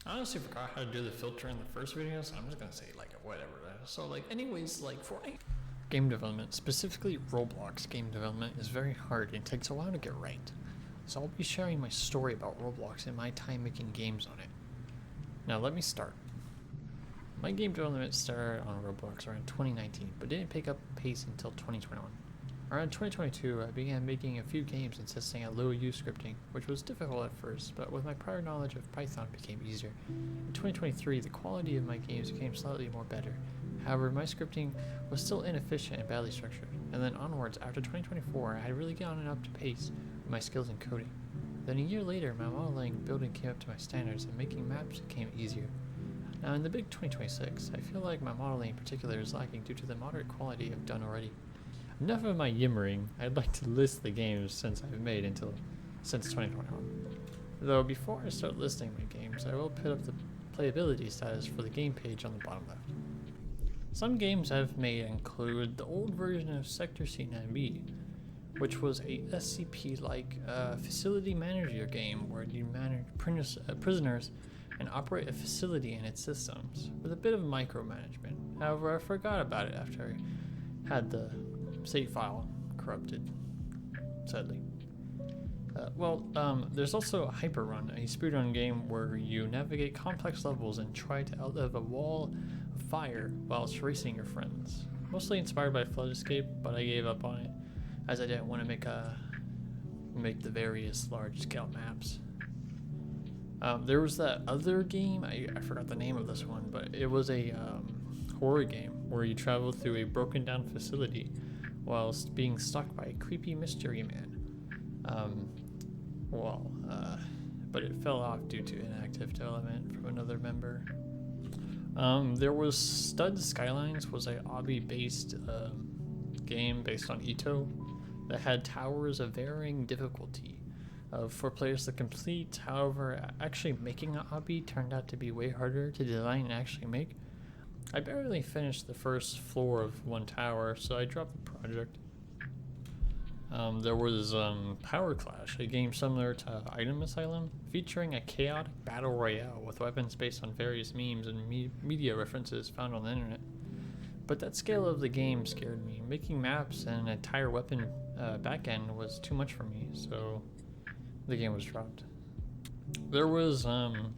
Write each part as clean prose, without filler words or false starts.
I honestly forgot how to do the filter in the first video, so I'm just gonna say like whatever. So like anyways, like Fortnite game development, specifically Roblox game development, is very hard and takes a while to get right. So I'll be sharing my story about Roblox and my time making games on it. Now let me start. My game development started on Roblox around 2019, but didn't pick up pace until 2021. Around 2022, I began making a few games and testing out low use scripting, which was difficult at first, but with my prior knowledge of Python it became easier. In 2023, the quality of my games became slightly more better. However, my scripting was still inefficient and badly structured, and then onwards, after 2024, I had really gotten up to pace with my skills in coding. Then a year later, my modeling and building came up to my standards, and making maps became easier. Now in the big 2026, I feel like my modeling in particular is lacking due to the moderate quality I've done already. Enough of my yimmering, I'd like to list the games since I've made since 2021. Though before I start listing my games, I will put up the playability status for the game page on the bottom left. Some games I've made include the old version of Sector C9B, which was a SCP-like facility manager game where you manage prisoners and operate a facility and its systems, with a bit of micromanagement. However, I forgot about it after I had the save file corrupted, sadly. There's also Hyperrun, a speedrun game where you navigate complex levels and try to outlive a wall of fire whilst racing your friends. Mostly inspired by Flood Escape, but I gave up on it as I didn't want to make the various large-scale maps. There was that other game, I forgot the name of this one, but it was a horror game where you travel through a broken down facility whilst being stuck by a creepy mystery man. But it fell off due to inactive development from another member. There was Stud Skylines, was a obby-based game based on Ito that had towers of varying difficulty for players to complete. However, actually making an obby turned out to be way harder to design and actually make. I barely finished the first floor of one tower, so I dropped the project. There was Power Clash, a game similar to Item Asylum, featuring a chaotic battle royale with weapons based on various memes and media references found on the internet. But that scale of the game scared me. Making maps and an entire weapon backend was too much for me, so the game was dropped. There was one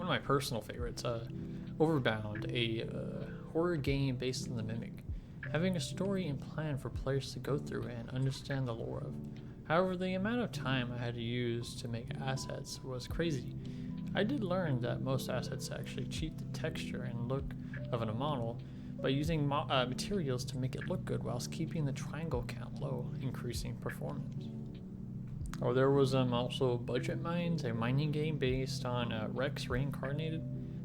of my personal favorites, Overbound, a horror game based on the Mimic, having a story and plan for players to go through and understand the lore of. However, the amount of time I had to use to make assets was crazy. I did learn that most assets actually cheat the texture and look of a model by using materials to make it look good whilst keeping the triangle count low, increasing performance. Oh, there was also Budget Mines, a mining game based on Rex Reincarnated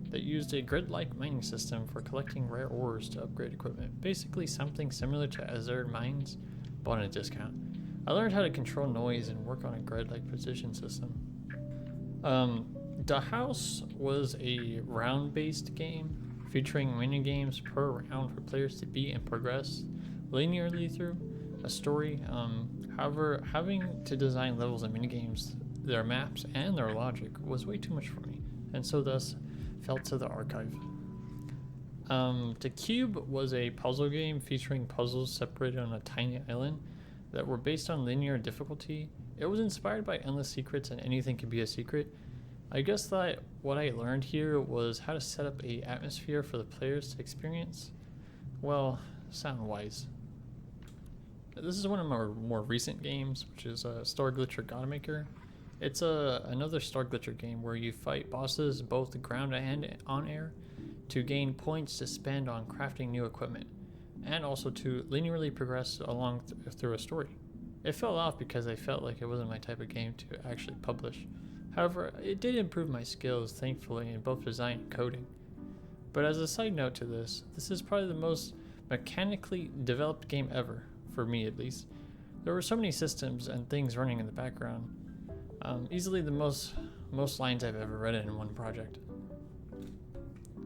that used a grid-like mining system for collecting rare ores to upgrade equipment. Basically something similar to Azure Mines, but on a discount. I learned how to control noise and work on a grid-like precision system. The House was a round-based game featuring minigames per round for players to beat and progress linearly through a story. However, having to design levels and minigames, their maps, and their logic was way too much for me, and so thus fell to the archive. The Cube was a puzzle game featuring puzzles separated on a tiny island that were based on linear difficulty. It was inspired by Endless Secrets and Anything Could Be a Secret. I guess that what I learned here was how to set up a atmosphere for the players to experience. Well, sound wise. This is one of my more recent games, which is Star Glitcher Godmaker. It's another Star Glitcher game where you fight bosses both ground and on air to gain points to spend on crafting new equipment, and also to linearly progress along through a story. It fell off because I felt like it wasn't my type of game to actually publish. However, it did improve my skills, thankfully, in both design and coding. But as a side note to this is probably the most mechanically developed game ever, for me at least. There were so many systems and things running in the background. Easily the most lines I've ever read in one project.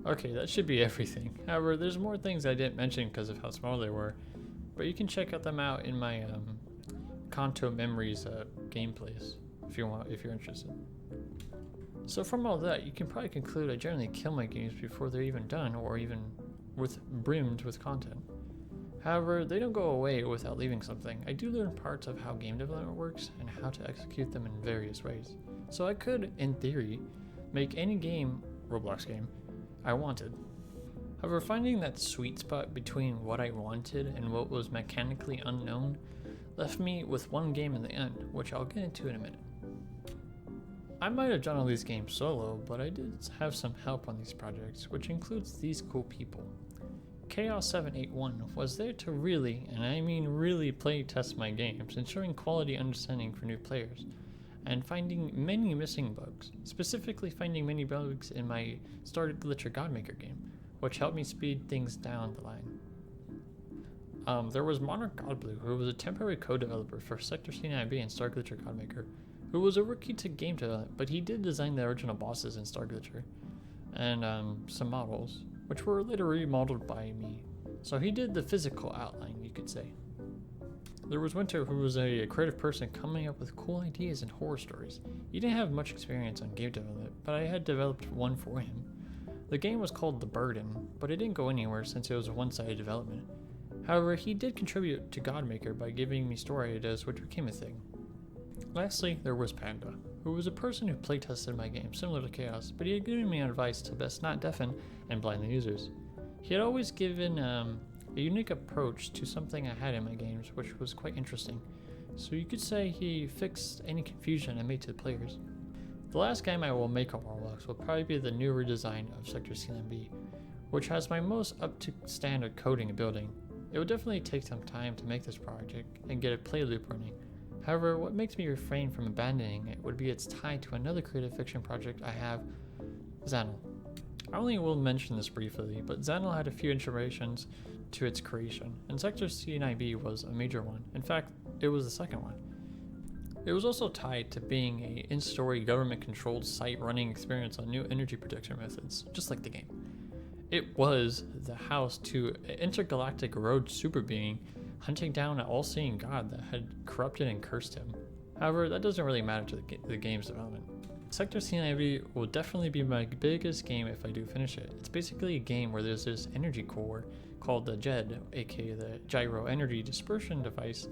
Okay, that should be everything. However, there's more things I didn't mention because of how small they were, but you can check them out in my Kanto Memories gameplays if you're interested. So from all that, you can probably conclude I generally kill my games before they're even done or even brimmed with content. However, they don't go away without leaving something. I do learn parts of how game development works and how to execute them in various ways. So I could, in theory, make any game, Roblox game, I wanted. However, finding that sweet spot between what I wanted and what was mechanically unknown left me with one game in the end, which I'll get into in a minute. I might have done all these games solo, but I did have some help on these projects, which includes these cool people. Chaos781 was there to really, and I mean really, play test my games, ensuring quality understanding for new players, and finding many missing bugs, specifically finding many bugs in my Star Glitcher Godmaker game, which helped me speed things down the line. There was Monarch Godblue, who was a temporary co-developer for Sector C9B and Star Glitcher Godmaker, who was a rookie to game development, but he did design the original bosses in Star Glitcher, and some models, which were later remodeled by me. So he did the physical outline, you could say. There was Winter, who was a creative person coming up with cool ideas and horror stories. He didn't have much experience on game development, but I had developed one for him. The game was called The Burden, but it didn't go anywhere since it was a one-sided development. However, he did contribute to Godmaker by giving me story ideas, which became a thing. Lastly, there was Panda, who was a person who playtested my game, similar to Chaos, but he had given me advice to best not deafen and blind the users. He had always given a unique approach to something I had in my games, which was quite interesting. So you could say he fixed any confusion I made to the players. The last game I will make on Roblox will probably be the new redesign of Sector C9B, which has my most up-to-standard coding and building. It will definitely take some time to make this project and get a play loop running. However, what makes me refrain from abandoning it would be its tie to another creative fiction project I have, Xanil. I only will mention this briefly, but Xanil had a few iterations to its creation, and Sector C9B was a major one. In fact, it was the second one. It was also tied to being an in-story government-controlled site running experience on new energy production methods, just like the game. It was the house to an intergalactic rogue super being hunting down an all-seeing god that had corrupted and cursed him. However, that doesn't really matter to the game's development. Sector C9B will definitely be my biggest game if I do finish it. It's basically a game where there's this energy core called the JED, aka the Gyro Energy Dispersion Device,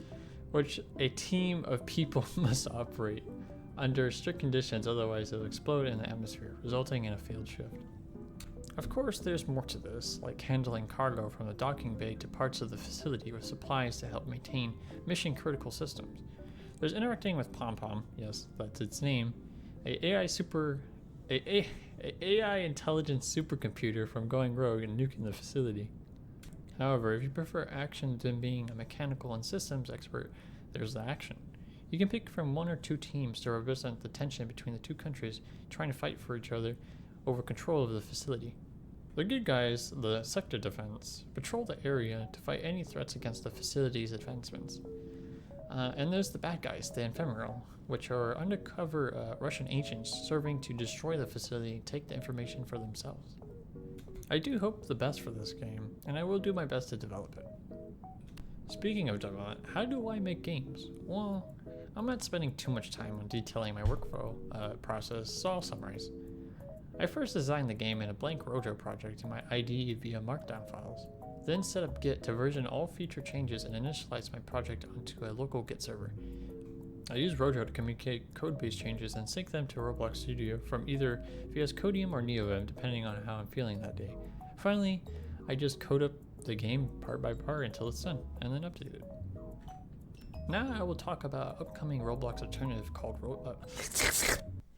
which a team of people must operate under strict conditions, otherwise it'll explode in the atmosphere, resulting in a failed shift. Of course, there's more to this, like handling cargo from the docking bay to parts of the facility with supplies to help maintain mission-critical systems. There's interacting with Pom-Pom, yes, that's its name, a AI intelligence supercomputer from going rogue and nuking the facility. However, if you prefer action than being a mechanical and systems expert, there's the action. You can pick from one or two teams to represent the tension between the two countries trying to fight for each other over control of the facility. The good guys, the sector defense, patrol the area to fight any threats against the facility's advancements. And there's the bad guys, the ephemeral, which are undercover Russian agents serving to destroy the facility and take the information for themselves. I do hope the best for this game, and I will do my best to develop it. Speaking of development, how do I make games? Well, I'm not spending too much time on detailing my workflow process, so I'll summarize. I first designed the game in a blank Rojo project in my IDE via Markdown files, then set up Git to version all feature changes and initialize my project onto a local Git server. I use Rojo to communicate code-based changes and sync them to Roblox Studio from either VS Codium or NeoVim, depending on how I'm feeling that day. Finally, I just code up the game part by part until it's done, and then update it. Now I will talk about an upcoming Roblox alternative called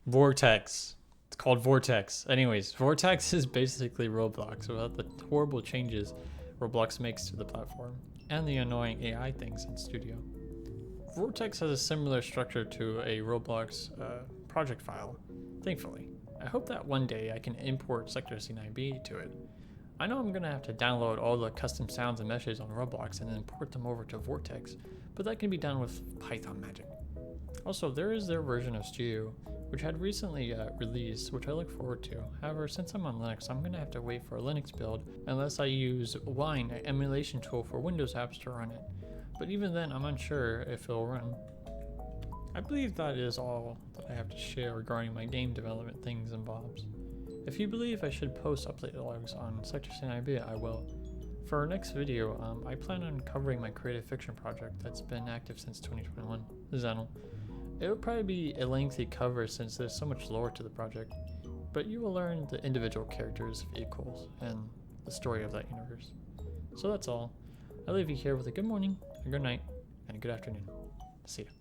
Vortex. It's called Vortex. Anyways, Vortex is basically Roblox without the horrible changes Roblox makes to the platform and the annoying AI things in Studio. Vortex has a similar structure to a Roblox project file, thankfully. I hope that one day I can import Sector C9B to it. I know I'm going to have to download all the custom sounds and meshes on Roblox and then port them over to Vortex, but that can be done with Python magic. Also, there is their version of Studio, which had recently released, which I look forward to. However, since I'm on Linux, I'm going to have to wait for a Linux build unless I use Wine, an emulation tool for Windows apps, to run it. But even then, I'm unsure if it'll run. I believe that is all that I have to share regarding my game development things and bobs. If you believe I should post update logs on Sector San Ibea, I will. For our next video, I plan on covering my creative fiction project that's been active since 2021, Zenel. It would probably be a lengthy cover since there's so much lore to the project, but you will learn the individual characters, vehicles, and the story of that universe. So that's all. I leave you here with a good morning, a good night, and a good afternoon. See ya.